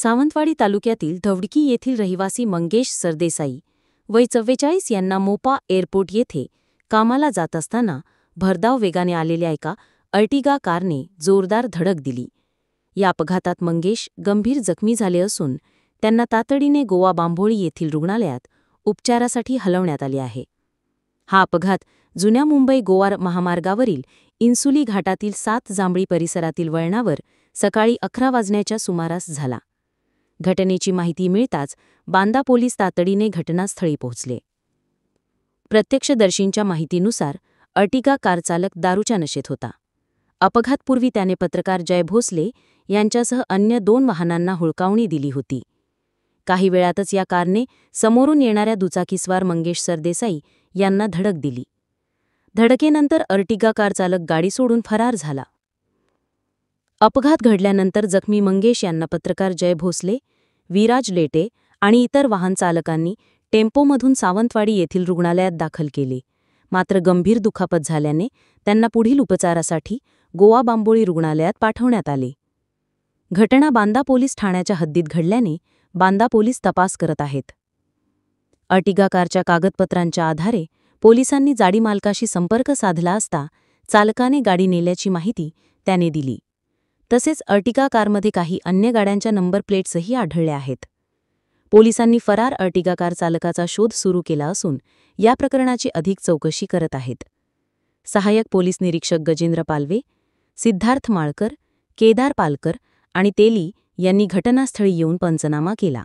सावंतवाडी तालुक्यातील धवडकी येथील रहिवासी मंगेश सरदेसाई वय 44 यांना मोपा एअरपोर्ट येथे कामाला जात असताना भरधाव वेगाने आलेल्या एका अर्टिगा कारने जोरदार धडक दिली. या अपघातात मंगेश गंभीर जखमी झाले असून त्यांना तातडीने गोवा बांभोळी येथील रुग्णालयात उपचारासाठी हलवण्यात आले आहे. हा अपघात जुन्या मुंबई-गोवा महामार्गावरील इन्सुली घाटातील 7 जांभळी परिसरातील वळणावर सकाळी 11 वाजण्याच्या सुमारास झाला. घटनेची माहिती मिळताच बांदा पोलीस तातडीने घटनास्थळी पोहोचले. प्रत्यक्षदर्शींच्या माहितीनुसार अर्टिगा कार चालक दारूच्या नशेत होता. अपघातपूर्वी त्याने पत्रकार जय भोसले यांच्यासह अन्य 2 वाहनांना हुलकावणी दिली होती. काही वेळातच या कारने समोरून येणाऱ्या दुचाकीस्वार मंगेश सरदेसाई यांना धडक दिली. धडकेनंतर अर्टिगा कार चालक गाडी सोडून फरार झाला. अपघात घडल्यानंतर जखमी मंगेश यांना पत्रकार जय भोसले, विराज लेटे आणि इतर वाहन चालकांनी टेम्पोमधून सावंतवाडी येथील रुग्णालयात दाखल केले. मात्र गंभीर दुखापत झाल्याने त्यांना पुढील उपचारासाठी गोवा बांभोळी रुग्णालयात पाठवण्यात आले. घटना बांदा पोलीस ठाण्याच्या हद्दीत घडल्याने बांदा पोलीस तपास करत आहेत. अर्टिगा कारच्या कागदपत्रांच्या आधारे पोलिसांनी गाडी मालकाशी संपर्क साधला असता चालकाने गाडी नेल्याची माहिती त्याने दिली. तसेच अर्टिगा कारमध्ये काही अन्य गाड्यांच्या नंबर प्लेट्सही आढळल्या आहेत. पोलिसांनी फरार अर्टिगा कार चालकाचा शोध सुरू केला असून या प्रकरणाची अधिक चौकशी करत आहेत. सहाय्यक पोलीस निरीक्षक गजेंद्र पालवे, सिद्धार्थ माळकर, केदार पालकर आणि तेली यांनी घटनास्थळी येऊन पंचनामा केला.